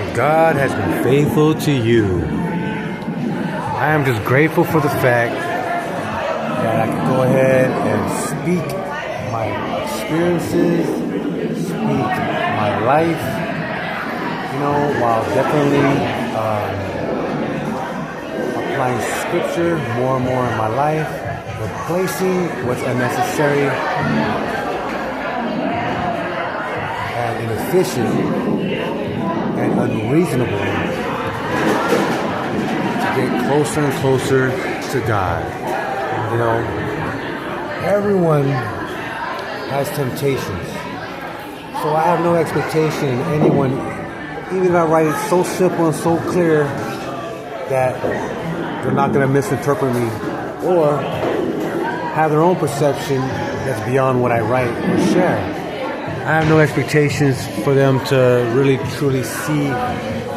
So God has been faithful to you. I am just grateful for the fact that I can go ahead and speak my experiences, speak my life, while definitely applying scripture more and more in my life, replacing what's unnecessary and inefficient and unreasonable to get closer and closer to God. Everyone has temptations. So I have no expectation in anyone, even if I write it so simple and so clear that they're not going to misinterpret me or have their own perception that's beyond what I write or share. I have no expectations for them to really truly see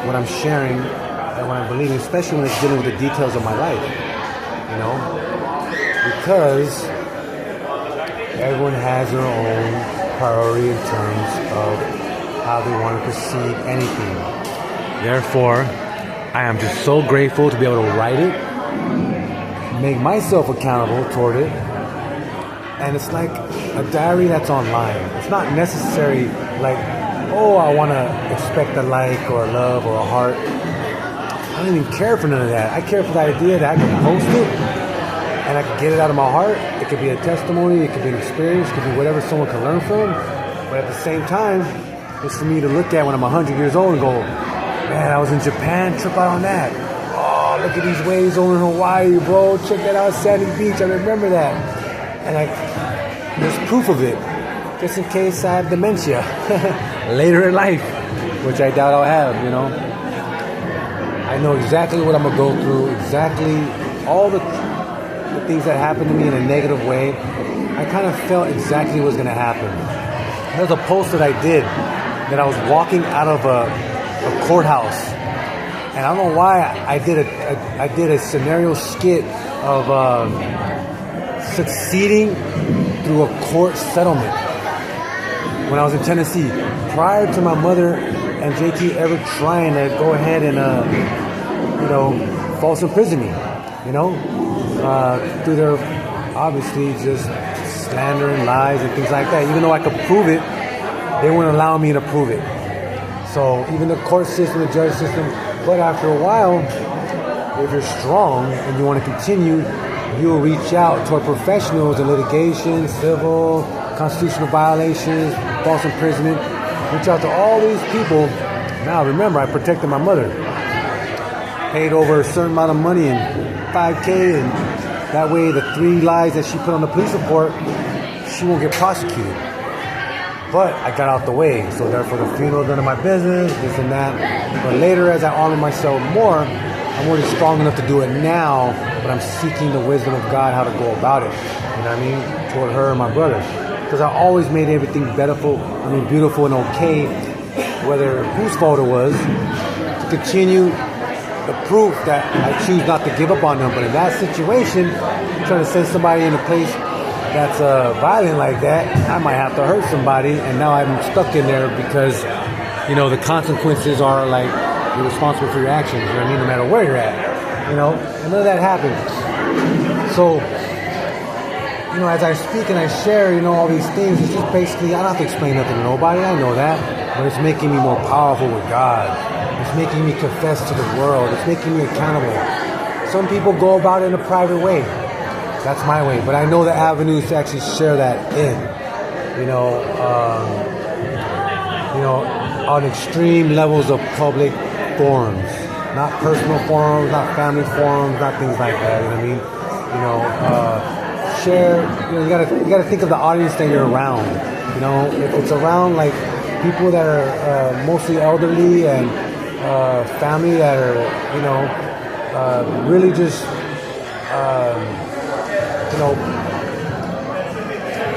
what I'm sharing and what I'm believing, especially when it's dealing with the details of my life, because everyone has their own priority in terms of how they want to perceive anything. Therefore, I am just so grateful to be able to write it, make myself accountable toward it, and it's like a diary that's online. It's not necessary like, I want to expect a like or a love or a heart. I don't even care for none of that. I care for the idea that I can post it and I can get it out of my heart. It could be a testimony, it could be an experience, it could be whatever someone can learn from. But at the same time, it's for me to look at when I'm 100 years old and go, man, I was in Japan, trip out on that. Oh, look at these waves over in Hawaii, bro. Check that out, Sandy Beach. I remember that. And there's proof of it, just in case I have dementia later in life, which I doubt I'll have, I know exactly what I'm going to go through, exactly all the things that happened to me in a negative way. I kind of felt exactly what was going to happen. There's a post that I did that I was walking out of a courthouse, and I don't know why I did a scenario skit of succeeding through a court settlement when I was in Tennessee, prior to my mother and JT ever trying to go ahead and false imprison me, through their obviously just slander and lies and things like that. Even though I could prove it, they wouldn't allow me to prove it. So even the court system, the judge system, but after a while, if you're strong and you want to continue, you'll reach out toward professionals in litigation, civil, constitutional violations, false imprisonment. Reach out to all these people. Now remember, I protected my mother. Paid over a certain amount of money and $5,000, and that way the 3 lies that she put on the police report, she won't get prosecuted. But I got out the way, so therefore the funeral, none of my business, this and that. But later, as I honor myself more, I'm already strong enough to do it now, but I'm seeking the wisdom of God how to go about it, toward her and my brother. Because I always made everything beautiful and okay, whether whose fault it was, to continue the proof that I choose not to give up on them. But in that situation, trying to send somebody in a place that's violent like that, I might have to hurt somebody, and now I'm stuck in there because, the consequences are like, you're responsible for your actions, no matter where you're at, and none of that happens. So, as I speak and I share, all these things, it's just basically, I don't have to explain nothing to nobody, I know that, but it's making me more powerful with God. It's making me confess to the world. It's making me accountable. Some people go about it in a private way. That's my way, but I know the avenues to actually share that in, on extreme levels of public forums, not personal forums, not family forums, not things like that. Share. You gotta think of the audience that you're around. If it's around like people that are mostly elderly and family that are, really just,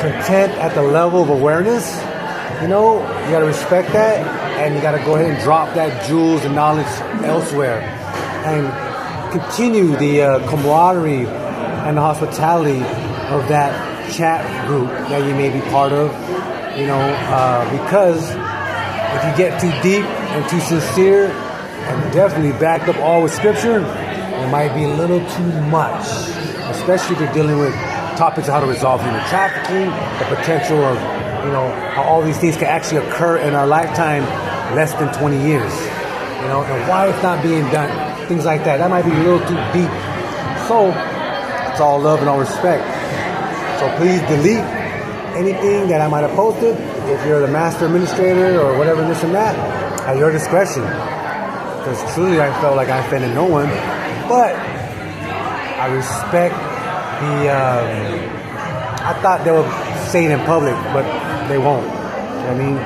content at the level of awareness, you got to respect that, and you got to go ahead and drop that jewels and knowledge elsewhere and continue the camaraderie and the hospitality of that chat group that you may be part of, because if you get too deep and too sincere, and definitely backed up all with scripture, it might be a little too much, especially if you're dealing with topics of how to resolve human trafficking, the potential of, how all these things can actually occur in our lifetime, less than 20 years, and why it's not being done, things like that. That might be a little too deep. So it's all love and all respect. So please delete anything that I might have posted. If you're the master administrator or whatever, this and that, at your discretion. Because truly I felt like I offended no one. But I respect I thought they would say it in public, but they won't. You know what I mean?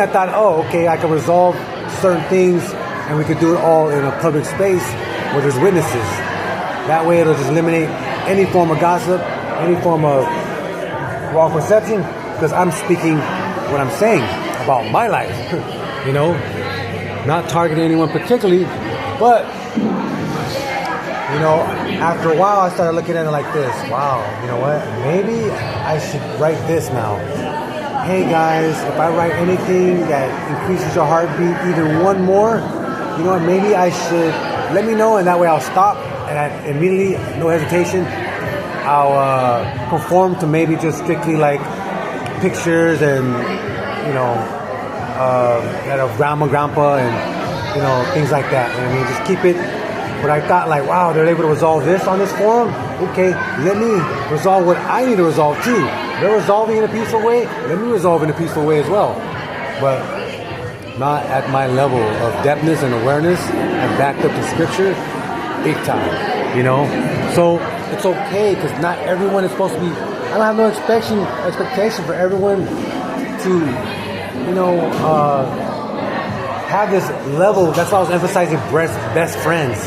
I thought, oh, okay, I can resolve certain things and we could do it all in a public space where there's witnesses. That way it'll just eliminate any form of gossip, any form of wrong perception, because I'm speaking what I'm saying about my life, not targeting anyone particularly, but, after a while I started looking at it like this. Wow, you know what? Maybe I should write this now. Hey guys, if I write anything that increases your heartbeat even one more, maybe I should let me know, and that way I'll stop, and I immediately, no hesitation, I'll conform to maybe just strictly like pictures and, that of grandpa and, things like that. I mean, just keep it. But I thought like, wow, they're able to resolve this on this forum? Okay, let me resolve what I need to resolve too. They're resolving in a peaceful way, let me resolve in a peaceful way as well. But not at my level of depthness and awareness and backed up to scripture, big time, So it's okay, because not everyone is supposed to be, I don't have no expectation for everyone to, have this level. That's why I was emphasizing best friends.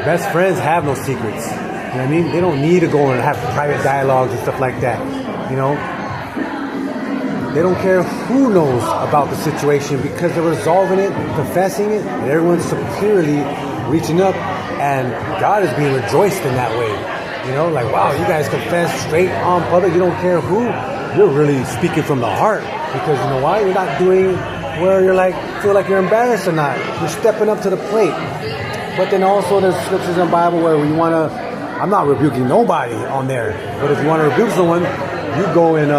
Best friends have no secrets. You know what I mean? They don't need to go and have private dialogues and stuff like that. They don't care who knows about the situation, because they're resolving it, confessing it, and everyone's superiorly reaching up, and God is being rejoiced in that way. Like, wow, you guys confess straight on public. You don't care who. You're really speaking from the heart, because you know why? You're not doing where you're like, feel like you're embarrassed or not. You're stepping up to the plate. But then also there's scriptures in the Bible where you want to, I'm not rebuking nobody on there, but if you want to rebuke someone, you go and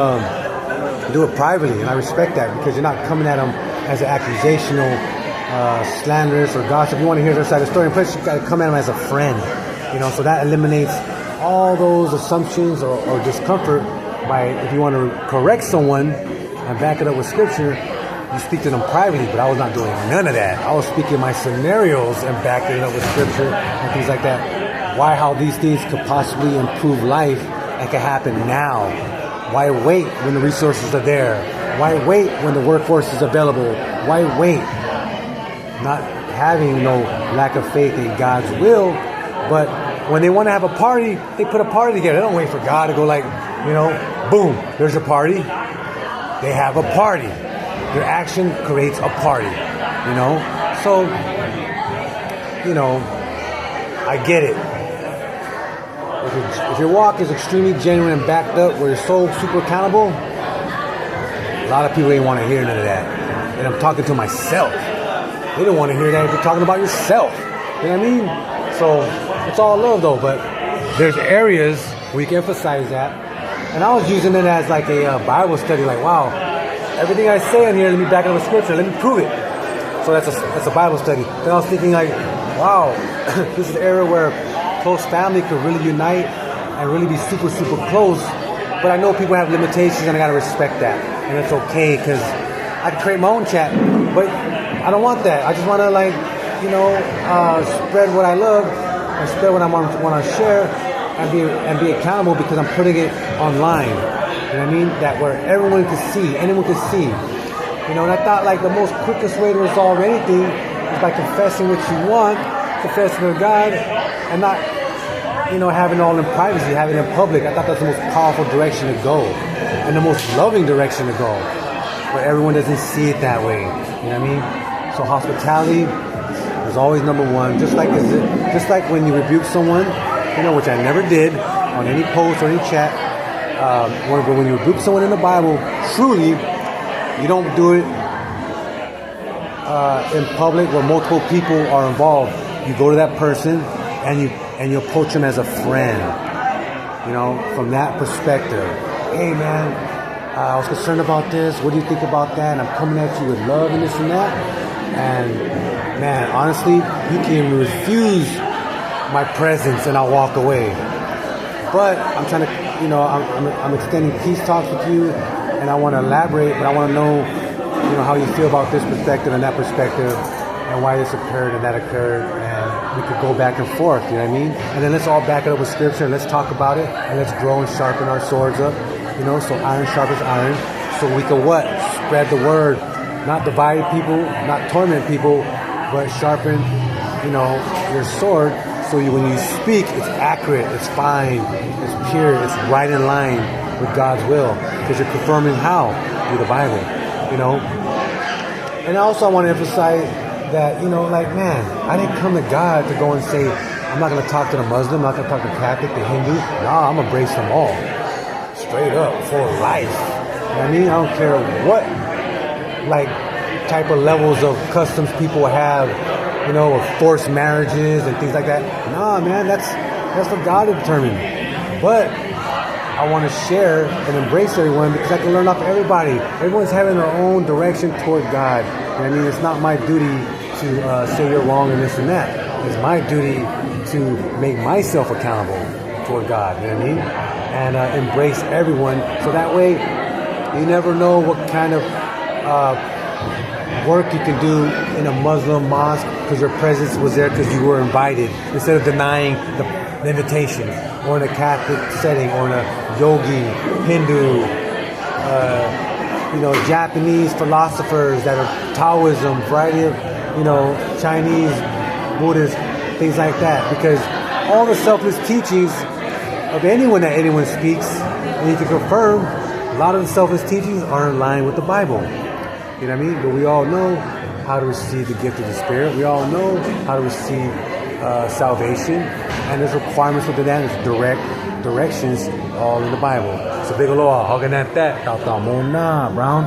do it privately, and I respect that, because you're not coming at them as an accusational, slanderous or gossip. You want to hear their side of the story, and plus you got to come at them as a friend, so that eliminates all those assumptions or discomfort by, if you want to correct someone and back it up with scripture, you speak to them privately. But I was not doing none of that. I was speaking my scenarios and backing it up with scripture and things like that. How these things could possibly improve life and can happen now. Why wait when the resources are there? Why wait when the workforce is available? Why wait? Not having no lack of faith in God's will, but when they want to have a party, they put a party together. They don't wait for God to go like, boom, there's a party. They have a party. Their action creates a party, So, I get it. If your walk is extremely genuine and backed up, where you're so super accountable, a lot of people ain't want to hear none of that. And I'm talking to myself. They don't want to hear that if you're talking about yourself. You know what I mean? So it's all love though, but there's areas where you can emphasize that. And I was using it as like a Bible study, like, wow, everything I say in here, let me back it up with scripture, let me prove it. So that's a Bible study. Then I was thinking like, wow, this is an area where close family could really unite and really be super, super close. But I know people have limitations, and I gotta respect that. And it's okay, because I can create my own chat, but I don't want that. I just want to spread what I love and spread what I want to share, and be accountable, because I'm putting it online. You know what I mean? That where everyone can see, anyone can see. And I thought like the most quickest way to resolve anything is by confessing what you want, confessing to God, and not, having it all in privacy, having it in public. I thought that's the most powerful direction to go, and the most loving direction to go, where everyone doesn't see it that way. You know what I mean? So hospitality is always number one. Just like when you rebuke someone, which I never did on any post or any chat. When you rebuke someone in the Bible, truly, you don't do it in public where multiple people are involved, you go to that person and you approach them as a friend. You know, from that perspective. Hey man, I was concerned about this. What do you think about that? And I'm coming at you with love and this and that. And man, honestly, you can even refuse my presence and I'll walk away. But I'm trying to, you know, I'm extending peace talks with you, and I want to elaborate, but I want to know, you know, how you feel about this perspective and that perspective, and why this occurred and that occurred, and we could go back and forth, you know what I mean? And then let's all back it up with scripture, and let's talk about it, and let's grow and sharpen our swords up, you know, so iron sharpens iron, so we can what? Spread the word, not divide people, not torment people, but sharpen, you know, your sword, so when you speak, it's accurate, it's fine, it's pure, it's right in line with God's will, because you're confirming how? Through the Bible, you know? And also I want to emphasize that, you know, like, man, I didn't come to God to go and say, I'm not going to talk to the Muslim, I'm not going to talk to the Catholic, the Hindu. Nah, I'm going to embrace them all. Straight up, for life. You know what I mean? I don't care what, like, type of levels of customs people have, you know, of forced marriages and things like that. Nah, man, that's for God to determine. But I want to share and embrace everyone because I can learn off everybody. Everyone's having their own direction toward God. And I mean, it's not my duty to say you're wrong and this and that. It's my duty to make myself accountable toward God. You know what I mean? And embrace everyone. So that way, you never know what kind of work you can do in a Muslim mosque because your presence was there because you were invited, instead of denying the invitation, or in a Catholic setting, or in a yogi, Hindu, you know, Japanese philosophers that are Taoism, variety of, you know, Chinese, Buddhist, things like that, because all the selfless teachings of anyone speaks, and you can confirm a lot of the selfless teachings are in line with the Bible. You know what I mean? But we all know how to receive the gift of the Spirit. We all know how to receive salvation. And there's requirements within that. There's direct directions all in the Bible. So big aloha. Hogging at that. Brown.